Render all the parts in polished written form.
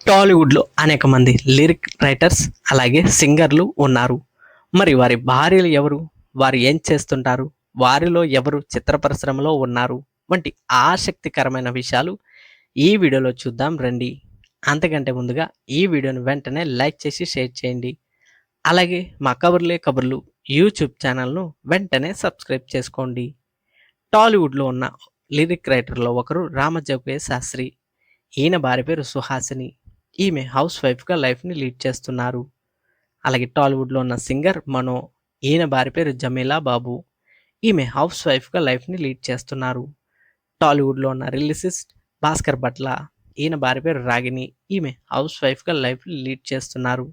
టాలీవుడ్‌లో అనేక మంది లిరిక్ రైటర్స్, అలాగే సింగర్‌లు ఉన్నారు. మరి వారి భార్యలు ఎవరు? వారు ఏం చేస్తుంటారు? వారిలో ఎవరు చిత్ర పరిశ్రమలో ఉన్నారు? వంటి ఆసక్తికరమైన విషయాలు ఈ వీడియోలో చూద్దాం రండి. అంతకంటే ముందుగా ఈ వీడియోని వెంటనే లైక్ చేసి షేర్ చేయండి. అలాగే మా కబుర్లే కబుర్లు యూట్యూబ్ ఛానల్‌ను వెంటనే సబ్స్క్రైబ్ చేసుకోండి. టాలీవుడ్‌లో ఉన్న లిరిక్ రైటర్‌లో ఒకరు రామజోగయ్య శాస్త్రి. ఈయన భార్య పేరు సుహాసిని. ఈమె హౌస్ వైఫ్‌గా లైఫ్‌ని లీడ్ చేస్తున్నారు. అలాగే టాలీవుడ్‌లో ఉన్న సింగర్ మనో. ఈయన భార్య పేరు జమీలా బాబు. ఈమె హౌస్ వైఫ్‌గా లైఫ్‌ని లీడ్ చేస్తున్నారు. టాలీవుడ్‌లో ఉన్న లిరిసిస్ట్ భాస్కర్ భట్ల. ఈయన భార్య పేరు రాగిణి. ఈమె హౌస్ వైఫ్‌గా లైఫ్‌ని లీడ్ చేస్తున్నారు.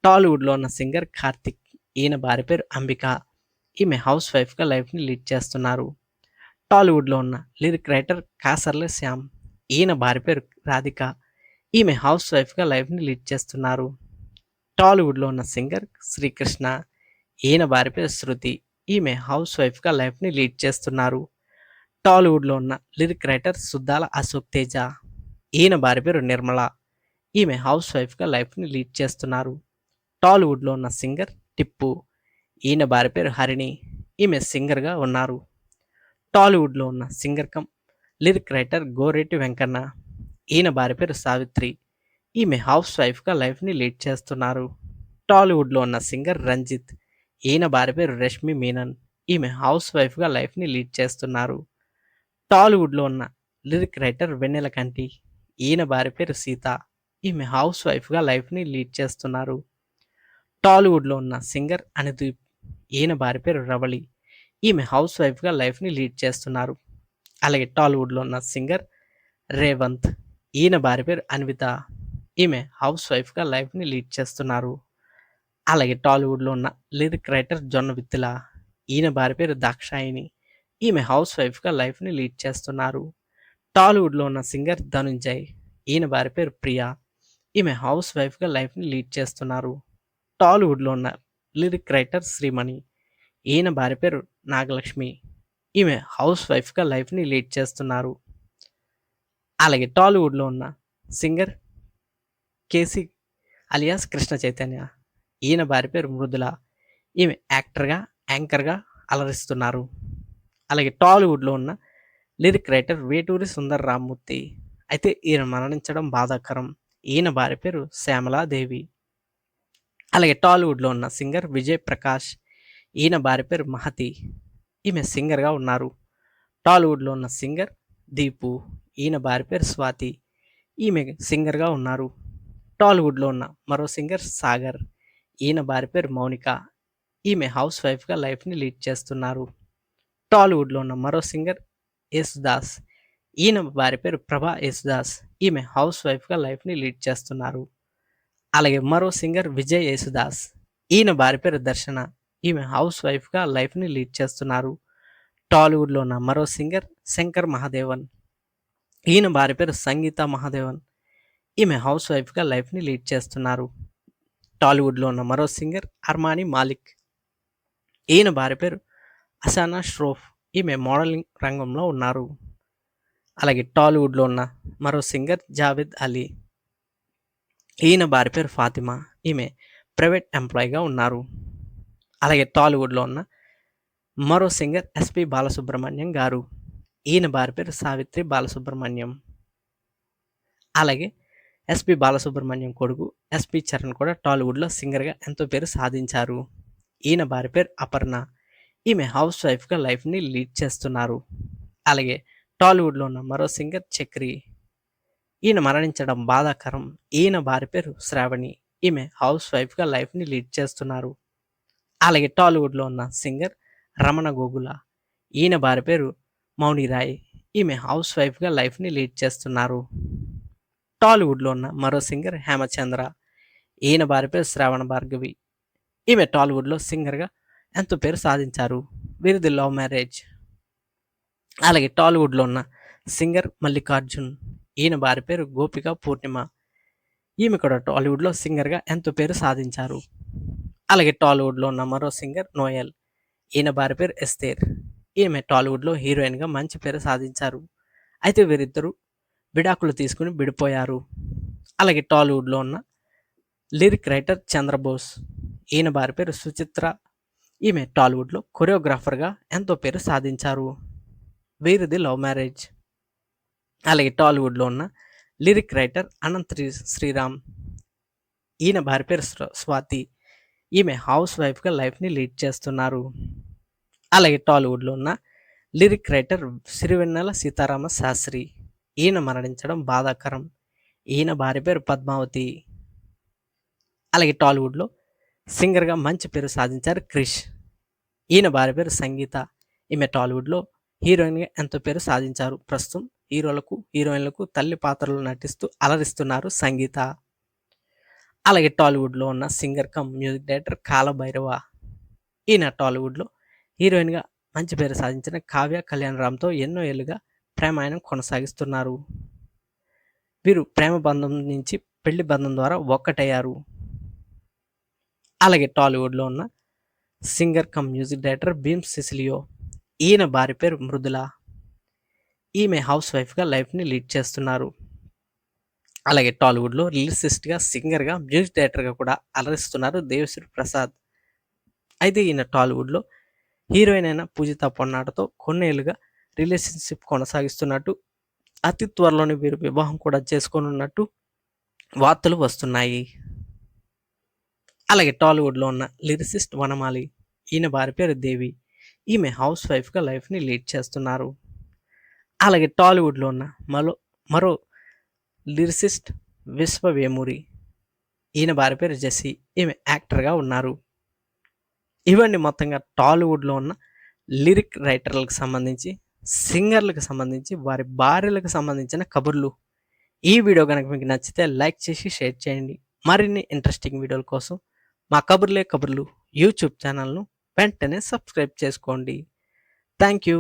టాలీవుడ్‌లో ఉన్న సింగర్ కార్తిక్. ఈయన భార్య పేరు అంబిక. ఈమె హౌస్ వైఫ్‌గా లైఫ్‌ని లీడ్ చేస్తున్నారు. టాలీవుడ్‌లో ఉన్న లిరిక్ రైటర్ కాసర్ల శ్యామ్. ఈయన భార్య పేరు రాధిక. ఈమె హౌస్ వైఫ్‌గా లైఫ్‌ని లీడ్ చేస్తున్నారు. టాలీవుడ్‌లో ఉన్న సింగర్ శ్రీకృష్ణ. ఈయన భార్య పేరు శృతి. ఈమె హౌస్ వైఫ్‌గా లైఫ్‌ని లీడ్ చేస్తున్నారు. టాలీవుడ్‌లో ఉన్న లిరిక్ రైటర్ సుద్దాల అశోక్ తేజ. ఈయన భార్య పేరు నిర్మల. ఈమె హౌస్ వైఫ్‌గా లైఫ్‌ని లీడ్ చేస్తున్నారు. టాలీవుడ్‌లో ఉన్న సింగర్ టిప్పు. ఈయన భార్య పేరు హరిణి. ఈమె సింగర్‌గా ఉన్నారు. టాలీవుడ్‌లో ఉన్న singer come lyric writer Goreti Venkanna. ఈయన భార్య పేరు సావిత్రి. ఈమె హౌస్ వైఫ్‌గా లైఫ్‌ని లీడ్ చేస్తున్నారు. టాలీవుడ్‌లో ఉన్న సింగర్ రంజిత్. ఈయన భార్య పేరు రష్మి మీనన్. ఈమె హౌస్ వైఫ్‌గా లైఫ్‌ని లీడ్ చేస్తున్నారు. టాలీవుడ్‌లో ఉన్న లిరిక్ రైటర్ వెన్నెలకంటి. ఈయన భార్య పేరు సీత. ఈమె హౌస్ వైఫ్‌గా లైఫ్‌ని లీడ్ చేస్తున్నారు. టాలీవుడ్‌లో ఉన్న సింగర్ అనుదీప్. ఈయన భార్య పేరు రవళి. ఈమె హౌస్ వైఫ్‌గా లైఫ్‌ని లీడ్ చేస్తున్నారు. అలాగే టాలీవుడ్‌లో ఉన్న సింగర్ రేవంత్. ఈయన భార్య పేరు అన్విత. ఈమె హౌస్ వైఫ్‌గా లైఫ్‌ని లీడ్ చేస్తున్నారు. అలాగే టాలీవుడ్‌లో ఉన్న లిరిక్ రైటర్ జొన్న విత్తుల. ఈయన భార్య పేరు దాక్షాయిని. ఈమె హౌస్ వైఫ్‌గా లైఫ్‌ని లీడ్ చేస్తున్నారు. టాలీవుడ్‌లో ఉన్న సింగర్ ధనుంజయ్. ఈయన భార్య పేరు ప్రియా. ఈమె హౌస్ వైఫ్‌గా లైఫ్‌ని లీడ్ చేస్తున్నారు. టాలీవుడ్‌లో ఉన్న లిరిక్ రైటర్ శ్రీమణి. ఈయన భార్య పేరు నాగలక్ష్మి. ఈమె హౌస్ వైఫ్‌గా లైఫ్‌ని లీడ్ చేస్తున్నారు. అలాగే టాలీవుడ్‌లో ఉన్న singer KC alias Krishna Chaitanya. ఈయన భార్య పేరు మృదుల. ఈమె యాక్టర్‌గా, యాంకర్‌గా అలరిస్తున్నారు. అలాగే టాలీవుడ్‌లో ఉన్న లిరిక్ రైటర్ వేటూరి సుందర్ రామ్మూర్తి. అయితే ఈయన మరణించడం బాధాకరం. ఈయన భార్య పేరు శ్యామలాదేవి. అలాగే టాలీవుడ్‌లో ఉన్న సింగర్ విజయ్ ప్రకాష్. ఈయన భార్య పేరు మహతి. ఈమె సింగర్‌గా ఉన్నారు. టాలీవుడ్‌లో ఉన్న సింగర్ దీపు. ఈయన భార్య పేరు స్వాతి. ఈమె సింగర్‌గా ఉన్నారు. టాలీవుడ్‌లో ఉన్న మరో సింగర్ సాగర్. ఈయన భార్య పేరు మౌనిక. ఈమె హౌస్ వైఫ్‌గా లైఫ్‌ని లీడ్ చేస్తున్నారు. టాలీవుడ్‌లో ఉన్న మరో సింగర్ యేసుదాస్. ఈయన భార్య పేరు ప్రభా యేసుదాస్. ఈమె హౌస్ వైఫ్‌గా లైఫ్‌ని లీడ్ చేస్తున్నారు. అలాగే మరో సింగర్ విజయ్ యేసుదాస్. ఈయన భార్య పేరు దర్శన. ఈమె హౌస్ వైఫ్‌గా లైఫ్‌ని లీడ్ చేస్తున్నారు. టాలీవుడ్‌లో ఉన్న మరో సింగర్ శంకర్ మహాదేవన్. ఈయన భార్య పేరు సంగీత మహాదేవన్. ఈమె హౌస్ వైఫ్‌గా లైఫ్‌ని లీడ్ చేస్తున్నారు. టాలీవుడ్‌లో ఉన్న మరో సింగర్ అర్మానీ మాలిక్. ఈయన భార్య పేరు అసానా ష్రోఫ్. ఈమె మోడలింగ్ రంగంలో ఉన్నారు. అలాగే టాలీవుడ్‌లో ఉన్న మరో సింగర్ జావేద్ అలీ. ఈయన భార్య పేరు ఫాతిమా. ఈమె ప్రైవేట్ ఎంప్లాయీగా ఉన్నారు. అలాగే టాలీవుడ్‌లో ఉన్న మరో సింగర్ ఎస్పి బాలసుబ్రహ్మణ్యం గారు. ఈయన భార్య పేరు సావిత్రి బాలసుబ్రహ్మణ్యం. అలాగే ఎస్పి బాలసుబ్రహ్మణ్యం కొడుకు ఎస్పి చరణ్ కూడా టాలీవుడ్‌లో సింగర్‌గా ఎంతో పేరు సాధించారు. ఈయన భార్య పేరు అపర్ణ. ఈమె హౌస్ వైఫ్‌గా లైఫ్‌ని లీడ్ చేస్తున్నారు. అలాగే టాలీవుడ్‌లో ఉన్న మరో సింగర్ చక్రి. ఈయన మరణించడం బాధాకరం. ఈయన భార్య పేరు శ్రావణి. ఈమె హౌస్ వైఫ్‌గా లైఫ్‌ని లీడ్ చేస్తున్నారు. అలాగే టాలీవుడ్‌లో ఉన్న సింగర్ రమణ గోగుల. ఈయన భార్య పేరు మౌనిరాయ్. ఈమె హౌస్ వైఫ్‌గా లైఫ్‌ని లీడ్ చేస్తున్నారు. టాలీవుడ్‌లో ఉన్న మరో సింగర్ హేమచంద్ర. ఈయన భార్య పేరు శ్రావణ భార్గవి. ఈమె టాలీవుడ్‌లో సింగర్‌గా ఎంతో పేరు సాధించారు. వీరిది లవ్ మ్యారేజ్. అలాగే టాలీవుడ్‌లో ఉన్న సింగర్ మల్లికార్జున్. ఈయన భార్య పేరు గోపిక పూర్ణిమ. ఈమె కూడా టాలీవుడ్‌లో సింగర్‌గా ఎంతో పేరు సాధించారు. అలాగే టాలీవుడ్‌లో ఉన్న మరో సింగర్ నోయల్. ఈయన భార్య పేరు ఎస్తేర్. ఈమె టాలీవుడ్‌లో హీరోయిన్‌గా మంచి పేరు సాధించారు. అయితే వీరిద్దరూ విడాకులు తీసుకుని విడిపోయారు. అలాగే టాలీవుడ్లో ఉన్న లిరిక్ రైటర్ చంద్రబోస్. ఈయన భార్య పేరు సుచిత్ర. ఈమె టాలీవుడ్లో కొరియోగ్రాఫర్గా ఎంతో పేరు సాధించారు. వీరిది లవ్ మ్యారేజ్. అలాగే టాలీవుడ్లో ఉన్న లిరిక్ రైటర్ అనంత్ శ్రీరామ్. ఈయన భార్య పేరు స్వాతి. ఈమె హౌస్ వైఫ్గా లైఫ్ని లీడ్ చేస్తున్నారు. అలాగే టాలీవుడ్లో ఉన్న లిరిక్ రైటర్ సిరివెన్నెల సీతారామ శాస్త్రి. ఈయన మరణించడం బాధాకరం. ఈయన భార్య పేరు పద్మావతి. అలాగే టాలీవుడ్లో సింగర్గా మంచి పేరు సాధించారు క్రిష్. ఈయన భార్య పేరు సంగీత. ఈమె టాలీవుడ్లో హీరోయిన్గా ఎంతో పేరు సాధించారు. ప్రస్తుతం హీరోయిన్లకు తల్లి పాత్రలు నటిస్తూ అలరిస్తున్నారు సంగీత. అలాగే టాలీవుడ్లో ఉన్న singer cum music director Kalabhairava. ఈయన టాలీవుడ్లో హీరోయిన్గా మంచి పేరు సాధించిన కావ్య కళ్యాణరామ్తో ఎన్నో ఏళ్ళుగా ప్రేమాయణం కొనసాగిస్తున్నారు. వీరు ప్రేమ బంధం నుంచి పెళ్లి బంధం ద్వారా ఒక్కటయ్యారు. అలాగే టాలీవుడ్లో ఉన్న singer cum music director Bheem Ceciroleo. ఈయన భార్య పేరు మృదుల. ఈమె హౌస్ వైఫ్గా లైఫ్ని లీడ్ చేస్తున్నారు. అలాగే టాలీవుడ్లో లిరిసిస్ట్గా, సింగర్గా, మ్యూజిక్ డైరెక్టర్గా కూడా అలరిస్తున్నారు దేవిశ్రీ ప్రసాద్. అయితే ఈయన టాలీవుడ్లో హీరోయిన్ అయిన పూజిత పొన్నాటతో కొన్నేళ్లుగా రిలేషన్షిప్ కొనసాగిస్తున్నట్టు, అతి త్వరలోనే వీరు వివాహం కూడా చేసుకోనున్నట్టు వార్తలు వస్తున్నాయి. అలాగే టాలీవుడ్లో ఉన్న లిరిసిస్ట్ వనమాలి. ఈయన భార్య పేరు దేవి. ఈమె హౌస్ వైఫ్గా లైఫ్ని లీడ్ చేస్తున్నారు. అలాగే టాలీవుడ్లో ఉన్న మరో లిరిసిస్ట్ విశ్వవేమూరి. ఈయన భార్య పేరు జెస్సీ. ఈమె యాక్టర్గా ఉన్నారు. ఇవన్నీ మొత్తంగా టాలీవుడ్లో ఉన్న లిరిక్ రైటర్లకు సంబంధించి, సింగర్లకు సంబంధించి, వారి భార్యలకు సంబంధించిన కబుర్లు. ఈ వీడియో కనుక మీకు నచ్చితే లైక్ చేసి షేర్ చేయండి. మరిన్ని ఇంట్రెస్టింగ్ వీడియోల కోసం మా కబుర్లే కబుర్లు యూట్యూబ్ ఛానల్ను వెంటనే సబ్స్క్రైబ్ చేసుకోండి. Thank you.